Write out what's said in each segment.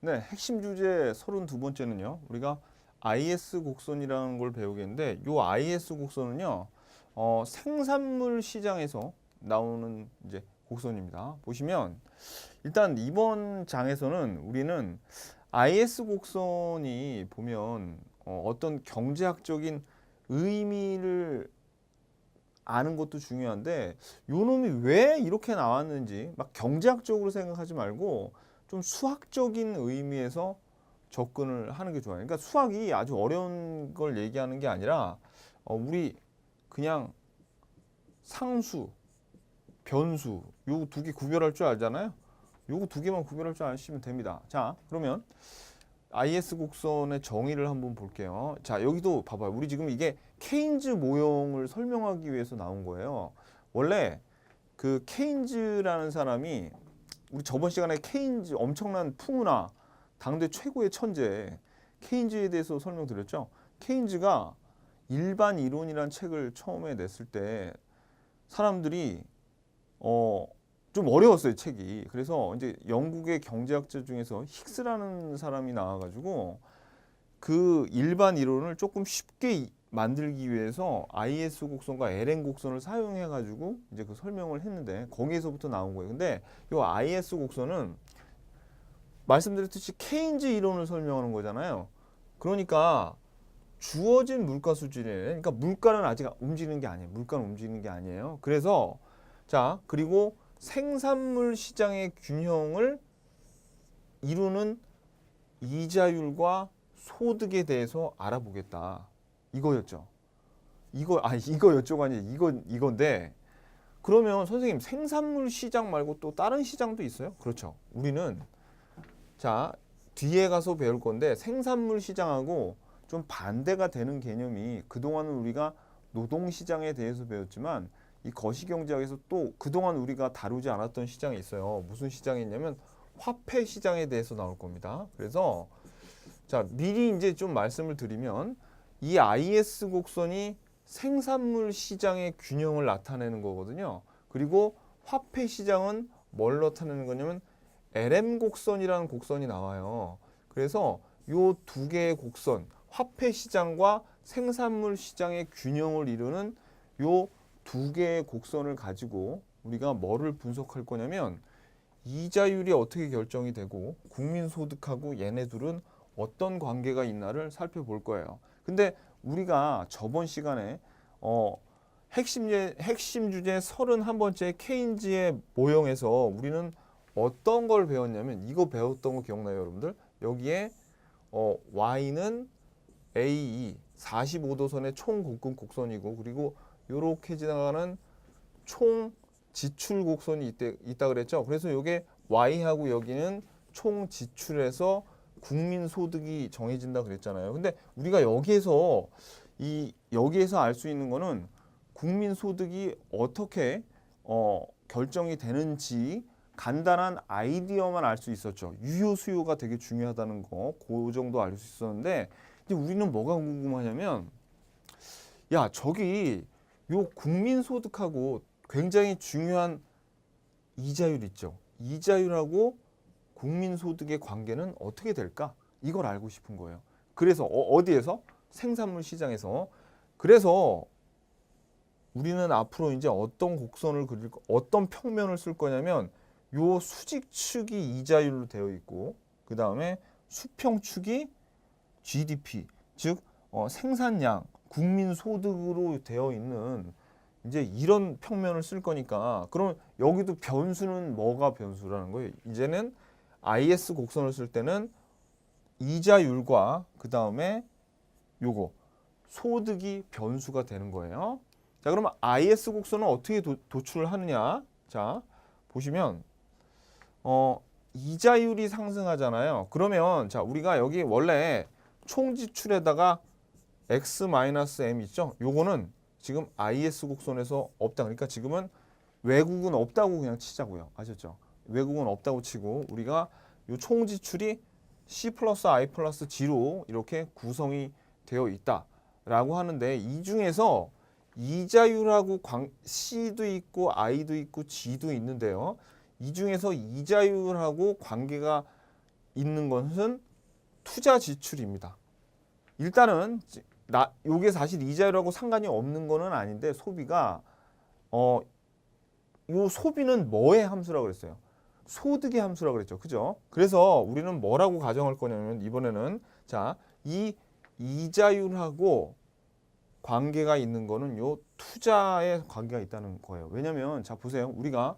네, 핵심 주제 32번째는요. 우리가 IS 곡선이라는 걸 배우겠는데 요 IS 곡선은요. 생산물 시장에서 나오는 이제 곡선입니다. 보시면 일단 이번 장에서는 우리는 IS 곡선이 보면 어떤 경제학적인 의미를 아는 것도 중요한데 요 놈이 왜 이렇게 나왔는지 막 경제학적으로 생각하지 말고 좀 수학적인 의미에서 접근을 하는 게 좋아요. 그러니까 수학이 아주 어려운 걸 얘기하는 게 아니라 우리 그냥 상수, 변수 요 두 개 구별할 줄 알잖아요. 요거 두 개만 구별할 줄 아시면 됩니다. 자, 그러면 IS 곡선의 정의를 한번 볼게요. 자, 여기도 봐봐요. 우리 지금 이게 케인즈 모형을 설명하기 위해서 나온 거예요. 원래 그 케인즈라는 사람이 우리 저번 시간에 케인즈 엄청난 풍운아 당대 최고의 천재 케인즈에 대해서 설명드렸죠. 케인즈가 일반 이론이라는 책을 처음에 냈을 때 사람들이 어, 좀 어려웠어요, 책이. 그래서 이제 영국의 경제학자 중에서 힉스라는 사람이 나와가지고 그 일반 이론을 조금 쉽게 만들기 위해서 IS 곡선과 LN 곡선을 사용해가지고 이제 그 설명을 했는데 거기에서부터 나온 거예요. 근데 이 IS 곡선은 말씀드렸듯이 케인즈 이론을 설명하는 거잖아요. 그러니까 주어진 물가 수준이에요. 그러니까 물가는 아직 움직이는 게 아니에요. 물가는 움직이는 게 아니에요. 그래서 자, 그리고 생산물 시장의 균형을 이루는 이자율과 소득에 대해서 알아보겠다. 이거였죠. 이거였죠가 아니에요. 이건데, 그러면 선생님, 생산물 시장 말고 또 다른 시장도 있어요? 그렇죠. 우리는, 자, 뒤에 가서 배울 건데, 생산물 시장하고 좀 반대가 되는 개념이 그동안은 우리가 노동시장에 대해서 배웠지만, 이 거시경제학에서 또 그동안 우리가 다루지 않았던 시장이 있어요. 무슨 시장이 있냐면 화폐 시장에 대해서 나올 겁니다. 그래서 자, 미리 이제 좀 말씀을 드리면 이 IS 곡선이 생산물 시장의 균형을 나타내는 거거든요. 그리고 화폐 시장은 뭘 나타내는 거냐면 LM 곡선이라는 곡선이 나와요. 그래서 요 두 개의 곡선, 화폐 시장과 생산물 시장의 균형을 이루는 요 두 개의 곡선을 가지고 우리가 뭐를 분석할 거냐면 이자율이 어떻게 결정이 되고 국민소득하고 얘네 둘은 어떤 관계가 있나를 살펴볼 거예요. 근데 우리가 저번 시간에 핵심 주제 31번째 케인즈의 모형에서 우리는 어떤 걸 배웠냐면 이거 배웠던 거 기억나요, 여러분들? 여기에 Y는 AE 45도선의 총 곡근 곡선이고 그리고 요렇게 지나가는 총 지출 곡선이 있다 그랬죠. 그래서 이게 Y하고 여기는 총 지출에서 국민 소득이 정해진다 그랬잖아요. 근데 우리가 여기에서 알 수 있는 거는 국민 소득이 어떻게 결정이 되는지 간단한 아이디어만 알 수 있었죠. 유효 수요가 되게 중요하다는 거, 그 정도 알 수 있었는데 이제 우리는 뭐가 궁금하냐면 야, 저기 요 국민소득하고 굉장히 중요한 이자율 있죠. 이자율하고 국민소득의 관계는 어떻게 될까? 이걸 알고 싶은 거예요. 그래서 어디에서? 생산물 시장에서. 그래서 우리는 앞으로 이제 어떤 곡선을 그릴 어떤 평면을 쓸 거냐면 요 수직축이 이자율로 되어 있고 그 다음에 수평축이 GDP 즉 생산량 국민 소득으로 되어 있는 이제 이런 평면을 쓸 거니까 그럼 여기도 변수는 뭐가 변수라는 거예요. 이제는 IS 곡선을 쓸 때는 이자율과 그 다음에 요거 소득이 변수가 되는 거예요. 자, 그러면 IS 곡선은 어떻게 도출을 하느냐? 자, 보시면 이자율이 상승하잖아요. 그러면 자, 우리가 여기 원래 총 지출에다가 X-M 있죠? 요거는 지금 IS 곡선에서 없다. 그러니까 지금은 외국은 없다고 그냥 치자고요. 아셨죠? 외국은 없다고 치고 우리가 요 총 지출이 C 플러스 I 플러스 G로 이렇게 구성이 되어 있다라고 하는데 이 중에서 이자율하고 C도 있고 I도 있고 G도 있는데요. 이 중에서 이자율하고 관계가 있는 것은 투자 지출입니다. 일단은 요게 사실 이자율하고 상관이 없는 거는 아닌데 소비가 요 소비는 뭐의 함수라고 그랬어요? 소득의 함수라고 그랬죠. 그죠? 그래서 우리는 뭐라고 가정할 거냐면 이번에는 자, 이 이자율하고 관계가 있는 거는 요 투자에 관계가 있다는 거예요. 왜냐면 자 보세요. 우리가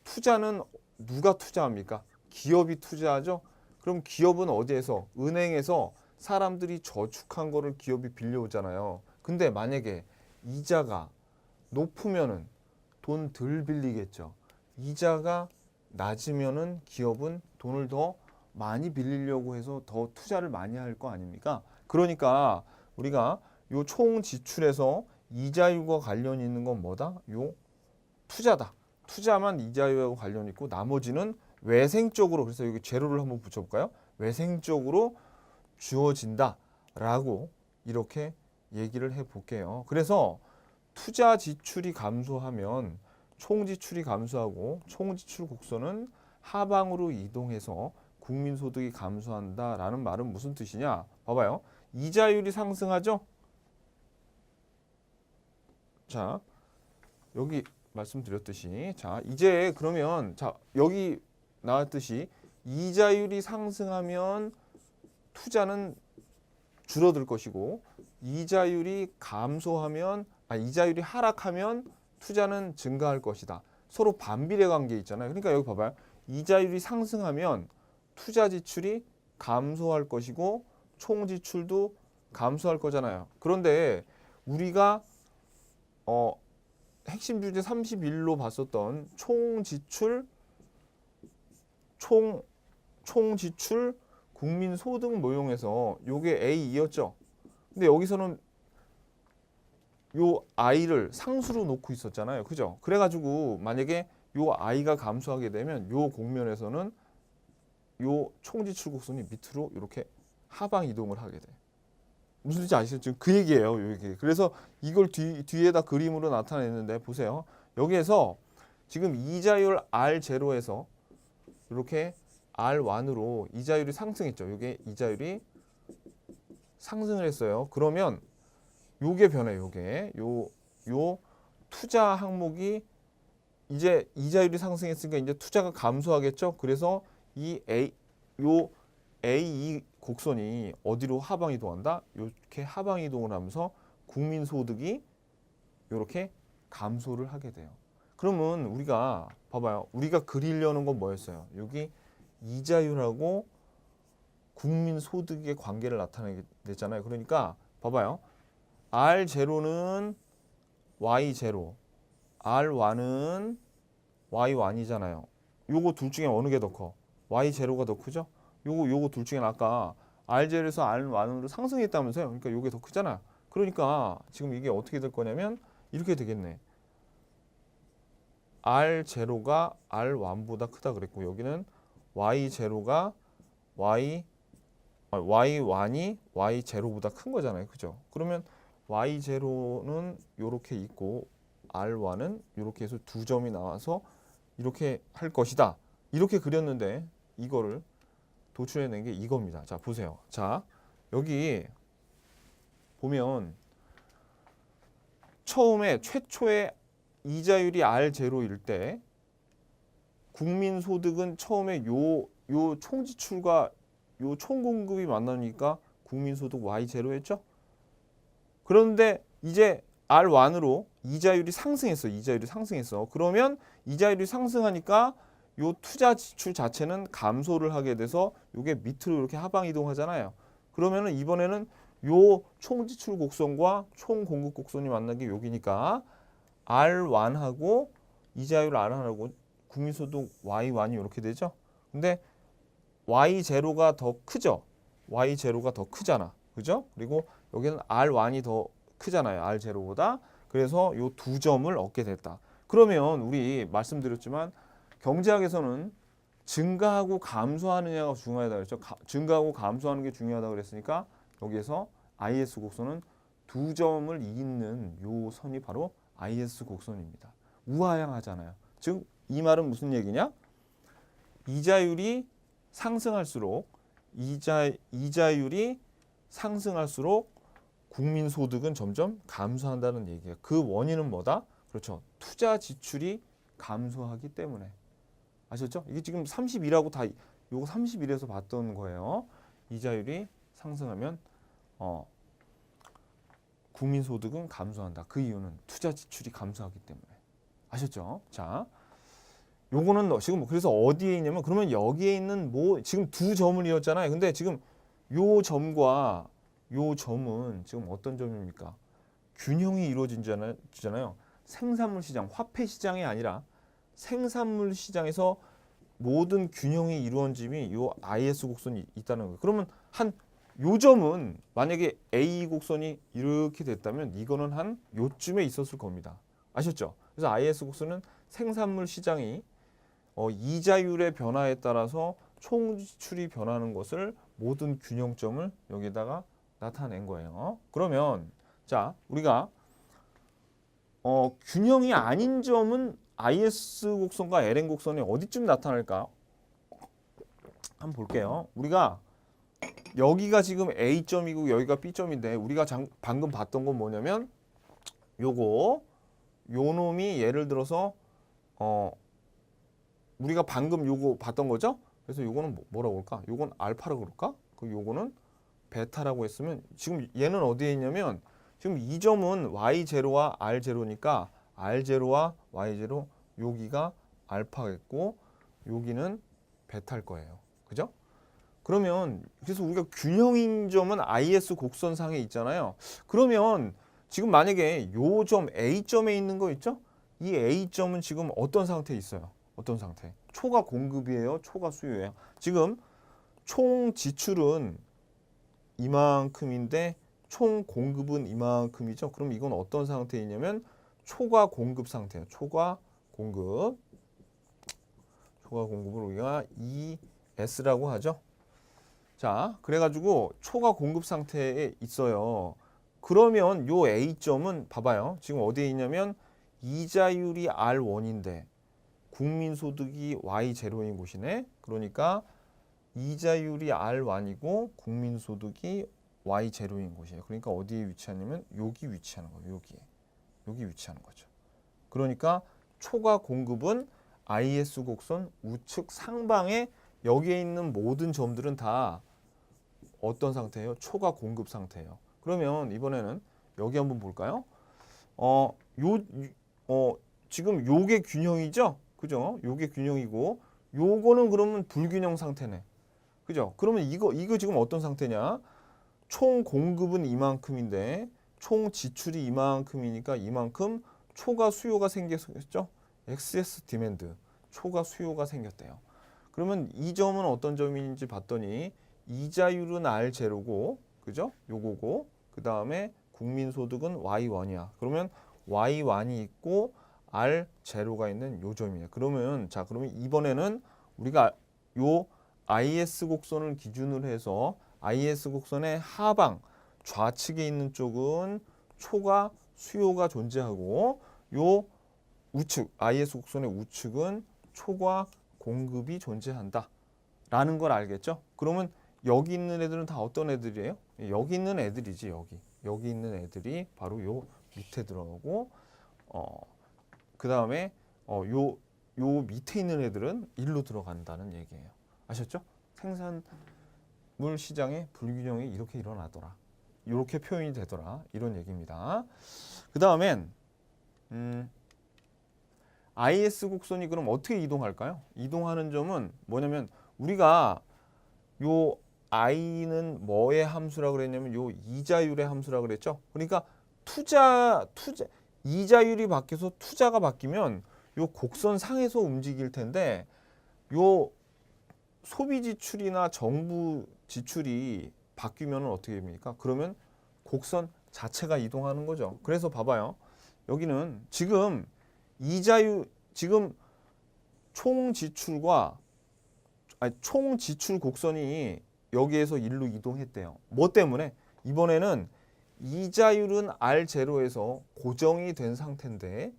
투자는 누가 투자합니까? 기업이 투자하죠. 그럼 기업은 어디에서? 은행에서 사람들이 저축한 거를 기업이 빌려오잖아요. 근데 만약에 이자가 높으면은 돈 덜 빌리겠죠. 이자가 낮으면은 기업은 돈을 더 많이 빌리려고 해서 더 투자를 많이 할 거 아닙니까? 그러니까 우리가 요 총 지출에서 이자율과 관련이 있는 건 뭐다? 요 투자다. 투자만 이자율하고 관련이 있고 나머지는 외생적으로, 그래서 여기 제로를 한번 붙여볼까요? 외생적으로 주어진다라고 이렇게 얘기를 해볼게요. 그래서 투자 지출이 감소하면 총 지출이 감소하고 총 지출 곡선은 하방으로 이동해서 국민 소득이 감소한다라는 말은 무슨 뜻이냐? 봐봐요. 이자율이 상승하죠? 자, 여기 말씀드렸듯이 자, 이제 그러면 자, 여기 나왔듯이 이자율이 상승하면 투자는 줄어들 것이고 이자율이 이자율이 하락하면 투자는 증가할 것이다. 서로 반비례 관계 있잖아요. 그러니까 여기 봐봐요. 이자율이 상승하면 투자 지출이 감소할 것이고 총 지출도 감소할 거잖아요. 그런데 우리가 핵심 주제 31로 봤었던 총 지출 국민 소득 모형에서 요게 A2였죠. 근데 여기서는 요 i를 상수로 놓고 있었잖아요. 그죠? 그래가지고 만약에 요 i가 감소하게 되면 요 곡면에서는 요 총지출 곡선이 밑으로 이렇게 하방 이동을 하게 돼. 무슨 뜻인지 아시죠? 지금 그 얘기예요. 요 얘기. 그래서 이걸 뒤에다 그림으로 나타냈는데 보세요. 여기에서 지금 이자율 R0에서 이렇게 R1으로 이자율이 상승했죠. 이게 이자율이 상승을 했어요. 그러면 요게 변해요. 요게 요 투자 항목이 이제 이자율이 상승했으니까 이제 투자가 감소하겠죠. 그래서 이 A2 곡선이 어디로 하방 이동한다? 이렇게 하방 이동을 하면서 국민 소득이 이렇게 감소를 하게 돼요. 그러면 우리가 봐봐요. 우리가 그리려는 건 뭐였어요? 여기 이자율하고 국민 소득의 관계를 나타내게 됐잖아요. 그러니까 봐봐요. R0는 Y0, R1은 Y1이잖아요. 요거 둘 중에 어느 게 더 커? Y0가 더 크죠? 요거 둘 중에 아까 R0에서 R1으로 상승했다면서요. 그러니까 요게 더 크잖아. 그러니까 지금 이게 어떻게 될 거냐면 이렇게 되겠네. R0가 R1보다 크다 그랬고 여기는 Y0가 Y1이 Y0보다 큰 거잖아요. 그죠? 그러면 Y0는 이렇게 있고 R1은 이렇게 해서 두 점이 나와서 이렇게 할 것이다. 이렇게 그렸는데 이거를 도출해낸 게 이겁니다. 자, 보세요. 자, 여기 보면 처음에 최초의 이자율이 R0일 때 국민소득은 처음에 요 총지출과 요 총공급이 만나니까 국민소득 Y0였죠. 그런데 이제 R1으로 이자율이 상승했어. 그러면 이자율이 상승하니까 요 투자 지출 자체는 감소를 하게 돼서 요게 밑으로 이렇게 하방 이동하잖아요. 그러면은 이번에는 요 총지출 곡선과 총공급 곡선이 만난 게 여기니까 R1하고 이자율 R1하고 국민소득 Y1이 이렇게 되죠. 근데 Y0가 더 크죠. Y0가 더 크잖아. 그죠? 그리고 여기는 R1이 더 크잖아요. R0보다. 그래서 요 두 점을 얻게 됐다. 그러면 우리 말씀드렸지만 경제학에서는 증가하고 감소하느냐가 중요하다 그랬죠. 증가하고 감소하는 게 중요하다 그랬으니까 여기에서 IS 곡선은 두 점을 잇는 요 선이 바로 IS 곡선입니다. 우하향하잖아요. 즉 이 말은 무슨 얘기냐? 이자율이 상승할수록 이자율이 상승할수록 국민 소득은 점점 감소한다는 얘기예요. 그 원인은 뭐다? 그렇죠. 투자 지출이 감소하기 때문에. 아셨죠? 이게 지금 31하고 다 요거 31에서 봤던 거예요. 이자율이 상승하면 국민 소득은 감소한다. 그 이유는 투자 지출이 감소하기 때문에. 아셨죠? 자, 요거는 지금 그래서 어디에 있냐면 그러면 여기에 있는 지금 두 점을 이었잖아요. 근데 지금 요 점과 요 점은 지금 어떤 점입니까? 균형이 이루어지잖아요. 생산물 시장, 화폐 시장이 아니라 생산물 시장에서 모든 균형이 이루어짐이 요 IS 곡선이 있다는 거예요. 그러면 한 요 점은 만약에 A 곡선이 이렇게 됐다면 이거는 한 요쯤에 있었을 겁니다. 아셨죠? 그래서 IS 곡선은 생산물 시장이 이자율의 변화에 따라서 총 지출이 변하는 것을 모든 균형점을 여기다가 나타낸 거예요. 그러면 자, 우리가 균형이 아닌 점은 IS 곡선과 LN 곡선이 어디쯤 나타날까? 한번 볼게요. 우리가 여기가 지금 A점이고 여기가 B점인데 우리가 방금 봤던 건 뭐냐면 요 놈이 예를 들어서 우리가 방금 요거 봤던 거죠? 그래서 요거는 뭐라고 할까? 요건 알파라고 그럴까? 그 요거는 베타라고 했으면 지금 얘는 어디에 있냐면 지금 이 점은 Y0와 R0니까 R0와 Y0 여기가 알파겠고 여기는 베타일 거예요. 그죠? 그러면 그래서 우리가 균형인 점은 IS 곡선상에 있잖아요. 그러면 지금 만약에 요 점 A점에 있는 거 있죠? 이 A점은 지금 어떤 상태에 있어요? 어떤 상태? 초과 공급이에요? 초과 수요예요? 지금 총 지출은 이만큼인데 총 공급은 이만큼이죠. 그럼 이건 어떤 상태이냐면 초과 공급 상태예요. 초과 공급을 우리가 ES라고 하죠. 자, 그래가지고 초과 공급 상태에 있어요. 그러면 요 A점은 봐봐요. 지금 어디에 있냐면 이자율이 R1인데 국민소득이 Y0인 곳이네. 그러니까 이자율이 R1이고 국민소득이 Y0인 곳이에요. 그러니까 어디에 위치하냐면 여기 위치하는 거예요. 여기 위치하는 거죠. 그러니까 초과 공급은 IS 곡선 우측 상방에 여기에 있는 모든 점들은 다 어떤 상태예요? 초과 공급 상태예요. 그러면 이번에는 여기 한번 볼까요? 지금 요게 균형이죠? 그죠? 요게 균형이고 요거는 그러면 불균형 상태네. 그죠? 그러면 이거 지금 어떤 상태냐? 총 공급은 이만큼인데 총 지출이 이만큼이니까 이만큼 초과 수요가 생겼죠? excess demand, 초과 수요가 생겼대요. 그러면 이 점은 어떤 점인지 봤더니 이자율은 R0고, 그죠? 요거고, 그 다음에 국민소득은 Y1이야. 그러면 Y1이 있고 R0가 있는 요 점이에요. 그러면 이번에는 우리가 요 IS 곡선을 기준으로 해서 IS 곡선의 하방 좌측에 있는 쪽은 초과 수요가 존재하고 요 우측 IS 곡선의 우측은 초과 공급이 존재한다 라는 걸 알겠죠? 그러면 여기 있는 애들은 다 어떤 애들이에요? 여기 있는 애들이지. 여기 있는 애들이 바로 요 밑에 들어가고 그 다음에 요 밑에 있는 애들은 일로 들어간다는 얘기예요. 아셨죠? 생산물 시장의 불균형이 이렇게 일어나더라. 이렇게 표현이 되더라. 이런 얘기입니다. 그 다음엔 IS 곡선이 그럼 어떻게 이동할까요? 이동하는 점은 뭐냐면 우리가 요 I는 뭐의 함수라고 그랬냐면 요 이자율의 함수라고 그랬죠. 그러니까 투자 이자율이 바뀌어서 투자가 바뀌면 요 곡선 상에서 움직일 텐데 요 소비 지출이나 정부 지출이 바뀌면 어떻게 됩니까? 그러면 곡선 자체가 이동하는 거죠. 그래서 봐봐요. 여기는 지금 지금 총 지출 곡선이 여기에서 일로 이동했대요. 뭐 때문에? 이번에는 이자율은 R0에서 고정이 된 상태인데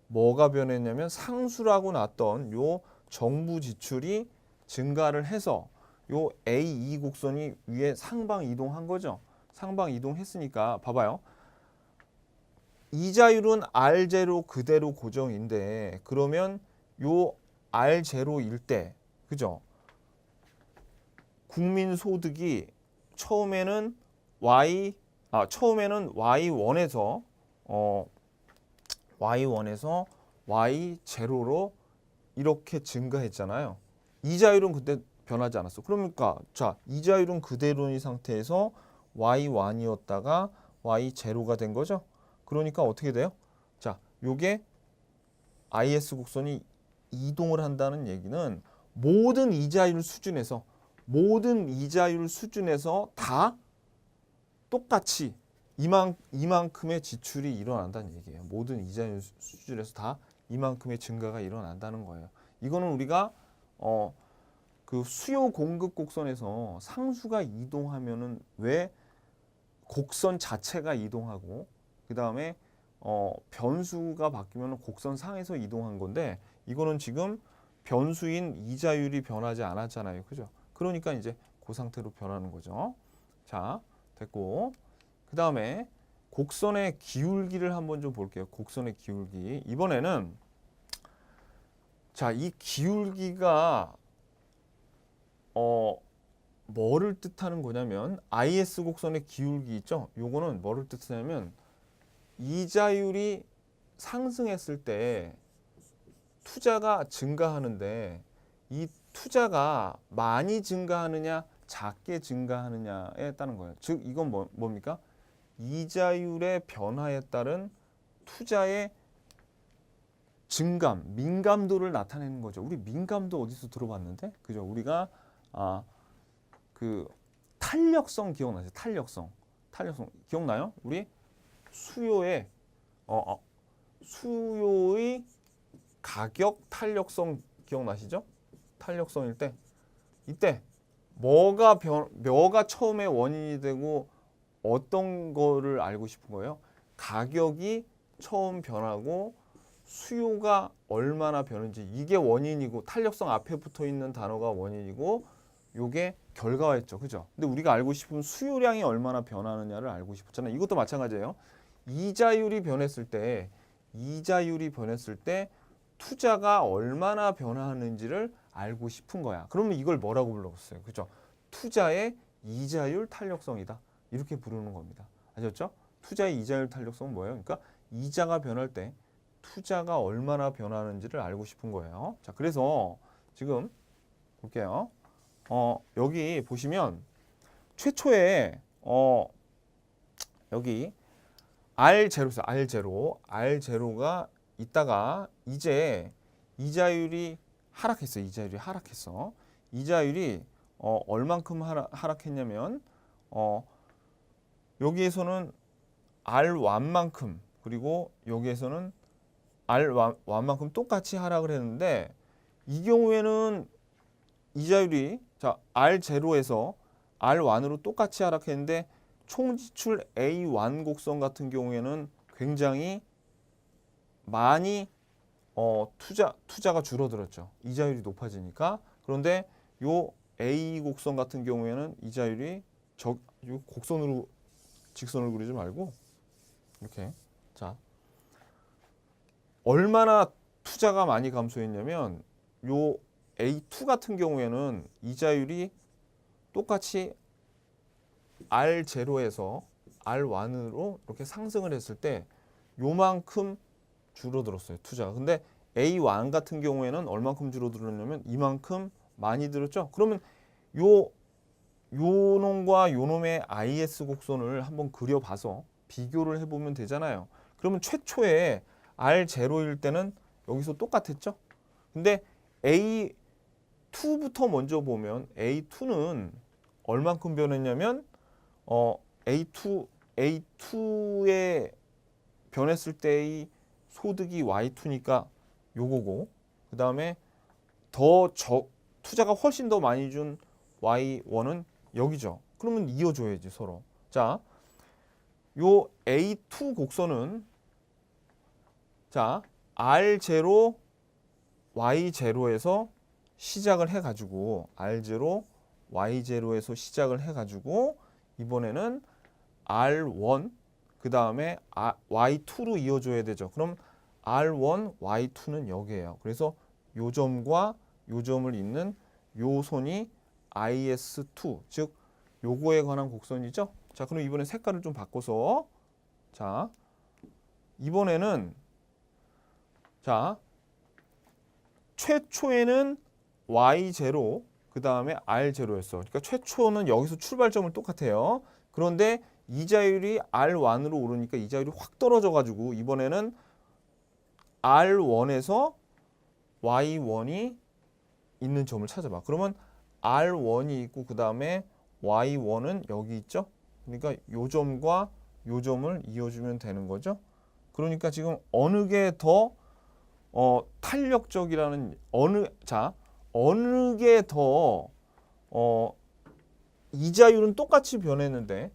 뭐가 변했냐면 상수라고 났던 요 정부 지출이 증가를 해서 요 A2 곡선이 위에 상방 이동한 거죠. 상방 이동했으니까 봐봐요. 이자율은 R0 그대로 고정인데 그러면 요 R0일 때 그죠? 국민 소득이 처음에는 Y1에서 Y1에서 Y0로 이렇게 증가했잖아요. 이자율은 그때 변하지 않았어. 그러니까 자, 이자율은 그대로인 상태에서 Y1이었다가 Y0가 된 거죠. 그러니까 어떻게 돼요? 자, 요게 IS 곡선이 이동을 한다는 얘기는 모든 이자율 수준에서 다 똑같이 이만큼의 지출이 일어난다는 얘기예요. 모든 이자율 수준에서 다 이만큼의 증가가 일어난다는 거예요. 이거는 우리가 그 수요 공급 곡선에서 상수가 이동하면은 왜 곡선 자체가 이동하고 그 다음에 변수가 바뀌면 곡선 상에서 이동한 건데 이거는 지금 변수인 이자율이 변하지 않았잖아요. 그죠? 그러니까 이제 그 상태로 변하는 거죠. 자, 됐고. 그 다음에 곡선의 기울기를 한번 좀 볼게요. 곡선의 기울기. 이번에는 자, 이 기울기가 뭐를 뜻하는 거냐면 IS 곡선의 기울기 있죠? 요거는 뭐를 뜻하냐면 이자율이 상승했을 때 투자가 증가하는데 이 투자가 많이 증가하느냐 작게 증가하느냐에 따른 거예요. 즉 이건 뭡니까? 이자율의 변화에 따른 투자의 증감, 민감도를 나타내는 거죠. 우리 민감도 어디서 들어봤는데? 그죠? 우리가 그 탄력성 기억나세요? 탄력성 기억나요? 우리 수요의 가격 탄력성 기억나시죠? 탄력성일 때 이때 뭐가 처음에 원인이 되고 어떤 거를 알고 싶은 거예요? 가격이 처음 변하고 수요가 얼마나 변했는지 이게 원인이고 탄력성 앞에 붙어 있는 단어가 원인이고 요게 결과였죠. 그죠? 근데 우리가 알고 싶은 수요량이 얼마나 변하느냐를 알고 싶었잖아요. 이것도 마찬가지예요. 이자율이 변했을 때 투자가 얼마나 변화하는지를 알고 싶은 거야. 그러면 이걸 뭐라고 불렀어요? 그죠? 투자의 이자율 탄력성이다. 이렇게 부르는 겁니다. 아셨죠? 투자의 이자율 탄력성은 뭐예요? 그러니까 이자가 변할 때 투자가 얼마나 변하는지를 알고 싶은 거예요. 자, 그래서 지금 볼게요. 여기 보시면 최초에 여기 R0가 있다가 이제 이자율이 하락했어. 이자율이 얼만큼 하락했냐면 여기에서는 R1만큼 그리고 여기에서는 R1만큼 똑같이 하락을 했는데 이 경우에는 이자율이 자 R0에서 R1으로 똑같이 하락했는데 총지출 A1 곡선 같은 경우에는 굉장히 많이 투자가 줄어들었죠. 이자율이 높아지니까. 그런데 요 A 곡선 같은 경우에는 이자율이 요 곡선으로 직선을 그리지 말고 이렇게 자 얼마나 투자가 많이 감소했냐면 요 A2 같은 경우에는 이자율이 똑같이 R0에서 R1으로 이렇게 상승을 했을 때 요만큼 줄어들었어요. 투자가. 근데 A1 같은 경우에는 얼만큼 줄어들었냐면 이만큼 많이 들었죠. 그러면 요놈과 요놈의 IS 곡선을 한번 그려봐서 비교를 해보면 되잖아요. 그러면 최초에 R0일 때는 여기서 똑같았죠. 근데 A2부터 먼저 보면 A2는 얼만큼 변했냐면 A2에 변했을 때의 소득이 Y2니까 요거고 그 다음에 투자가 훨씬 더 많이 준 Y1은 여기죠. 그러면 이어줘야지 서로. 자, 요 A2 곡선은 자 R0, Y0에서 시작을 해가지고 R0, Y0에서 시작을 해가지고 이번에는 R1 그 다음에 Y2로 이어줘야 되죠. 그럼 R1, Y2는 여기에요. 그래서 요 점과 요 점을 잇는 요 선이 IS2 즉 요거에 관한 곡선이죠. 자, 그럼 이번에 색깔을 좀 바꿔서 자 이번에는 자 최초에는 Y0 그 다음에 R0였어. 그러니까 최초는 여기서 출발점을 똑같아요. 그런데 이자율이 R1으로 오르니까 이자율이 확 떨어져 가지고 이번에는 R1에서 Y1이 있는 점을 찾아봐. 그러면 R1이 있고 그 다음에 Y1은 여기 있죠. 그러니까 요 점과 요 점을 이어주면 되는 거죠. 그러니까 지금 어느 게 더 탄력적이라는 어느 게 더 이자율은 똑같이 변했는데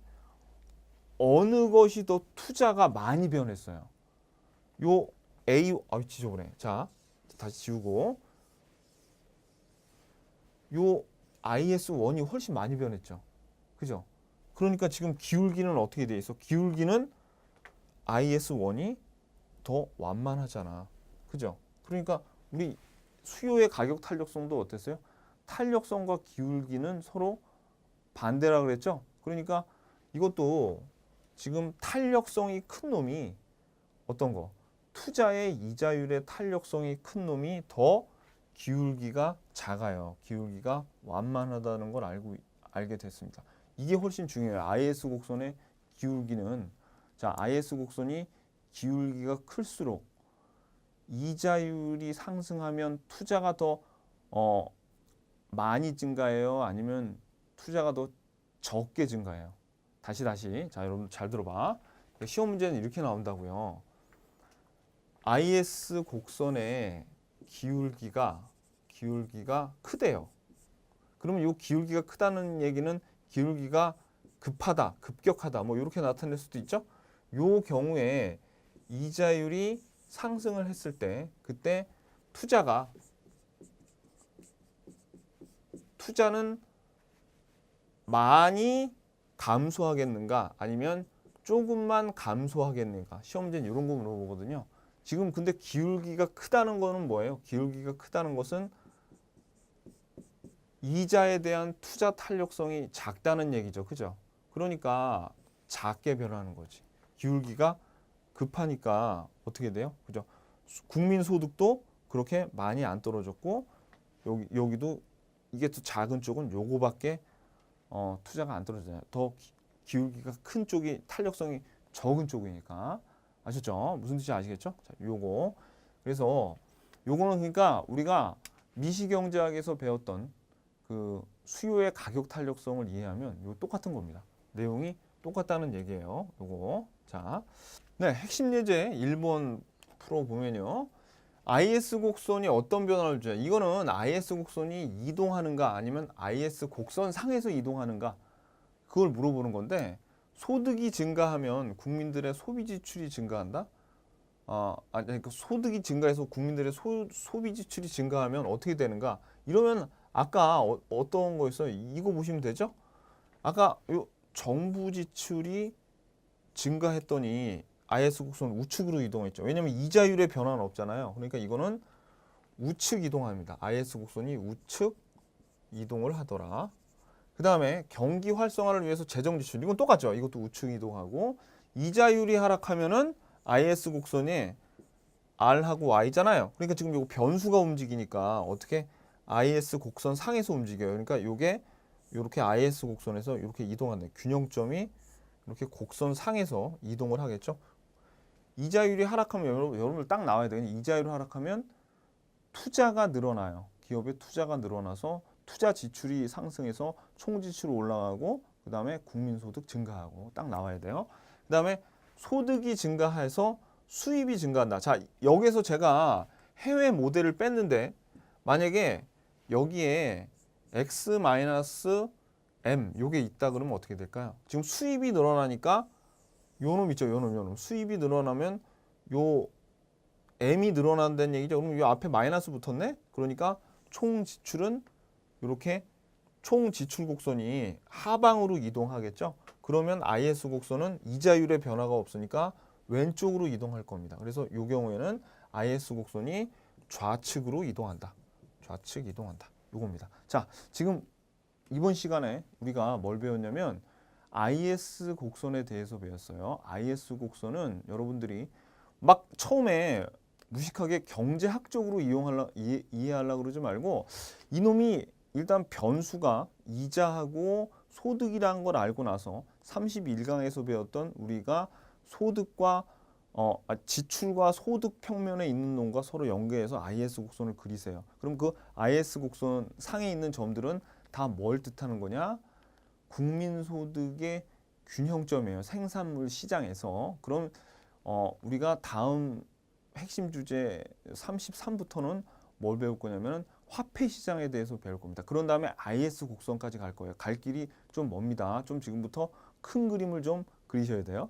어느 것이 더 투자가 많이 변했어요. 요 A 지저분해. 자, 다시 지우고 요 IS1이 훨씬 많이 변했죠. 그죠? 그러니까 지금 기울기는 어떻게 돼 있어? 기울기는 IS1이 더 완만하잖아. 그죠? 그러니까 우리 수요의 가격 탄력성도 어땠어요? 탄력성과 기울기는 서로 반대라 그랬죠? 그러니까 이것도 지금 탄력성이 큰 놈이 어떤 거? 투자의 이자율의 탄력성이 큰 놈이 더 기울기가 작아요. 기울기가 완만하다는 걸 알게 됐습니다. 이게 훨씬 중요해요. IS 곡선의 기울기는 자, IS 곡선이 기울기가 클수록 이자율이 상승하면 투자가 더 많이 증가해요? 아니면 투자가 더 적게 증가해요? 다시. 자, 여러분 잘 들어봐. 시험 문제는 이렇게 나온다고요. IS 곡선의 기울기가 크대요. 그러면 이 기울기가 크다는 얘기는 기울기가 급하다, 급격하다 뭐 이렇게 나타낼 수도 있죠. 이 경우에 이자율이 상승을 했을 때 그때 투자는 많이 감소하겠는가 아니면 조금만 감소하겠는가. 시험 문제는 이런 거 물어보거든요. 지금 근데 기울기가 크다는 거는 뭐예요? 기울기가 크다는 것은 이자에 대한 투자 탄력성이 작다는 얘기죠. 그죠? 그러니까 작게 변하는 거지. 기울기가 급하니까 어떻게 돼요? 그죠? 국민 소득도 그렇게 많이 안 떨어졌고 여기도 이게 또 작은 쪽은 요거밖에 투자가 안 떨어지잖아요. 더 기울기가 큰 쪽이 탄력성이 적은 쪽이니까. 아셨죠? 무슨 뜻인지 아시겠죠? 자, 요거. 그래서 요거는 그러니까 우리가 미시경제학에서 배웠던 그 수요의 가격 탄력성을 이해하면 요 똑같은 겁니다. 내용이 똑같다는 얘기예요. 요거. 자. 네, 핵심 예제 1번 풀어 보면요. IS 곡선이 어떤 변화를 줘요? 이거는 IS 곡선이 이동하는가 아니면 IS 곡선 상에서 이동하는가 그걸 물어보는 건데 소득이 증가하면 국민들의 소비 지출이 증가한다? 그러니까 소득이 증가해서 국민들의 소비 지출이 증가하면 어떻게 되는가? 이러면 아까 어떤 거였어요? 이거 보시면 되죠? 아까 요 정부 지출이 증가했더니 IS 곡선 우측으로 이동했죠. 왜냐하면 이자율의 변화는 없잖아요. 그러니까 이거는 우측 이동합니다. IS 곡선이 우측 이동을 하더라. 그 다음에 경기 활성화를 위해서 재정 지출 이건 똑같죠. 이것도 우측 이동하고 이자율이 하락하면은 IS 곡선이 R하고 Y잖아요. 그러니까 지금 이거 변수가 움직이니까 어떻게 IS 곡선 상에서 움직여요. 그러니까 이게 이렇게 IS 곡선에서 이렇게 이동하는 균형점이 이렇게 곡선 상에서 이동을 하겠죠. 이자율이 하락하면 여러분 딱 나와야 돼요. 이자율이 하락하면 투자가 늘어나요. 기업의 투자가 늘어나서 투자 지출이 상승해서 총 지출이 올라가고 그 다음에 국민소득 증가하고 딱 나와야 돼요. 그 다음에 소득이 증가해서 수입이 증가한다. 자, 여기서 제가 해외 모델을 뺐는데 만약에 여기에 X-M 요게 있다 그러면 어떻게 될까요? 지금 수입이 늘어나니까 요놈 있죠. 요놈. 수입이 늘어나면 요 M이 늘어난다는 얘기죠. 그럼 요 앞에 마이너스 붙었네? 그러니까 총 지출은 이렇게 총 지출 곡선이 하방으로 이동하겠죠. 그러면 IS 곡선은 이자율의 변화가 없으니까 왼쪽으로 이동할 겁니다. 그래서 이 경우에는 IS 곡선이 좌측으로 이동한다. 좌측 이동한다. 요겁니다. 자, 지금 이번 시간에 우리가 뭘 배웠냐면 IS 곡선에 대해서 배웠어요. IS 곡선은 여러분들이 막 처음에 무식하게 경제학적으로 이해하려고 그러지 말고 이놈이 일단 변수가 이자하고 소득이라는 걸 알고 나서 31강에서 배웠던 우리가 소득과 지출과 소득 평면에 있는 놈과 서로 연계해서 IS 곡선을 그리세요. 그럼 그 IS 곡선 상에 있는 점들은 다 뭘 뜻하는 거냐? 국민소득의 균형점이에요. 생산물 시장에서. 그럼 우리가 다음 핵심 주제 33부터는 뭘 배울 거냐면 화폐 시장에 대해서 배울 겁니다. 그런 다음에 IS 곡선까지 갈 거예요. 갈 길이 좀 멉니다. 좀 지금부터 큰 그림을 좀 그리셔야 돼요.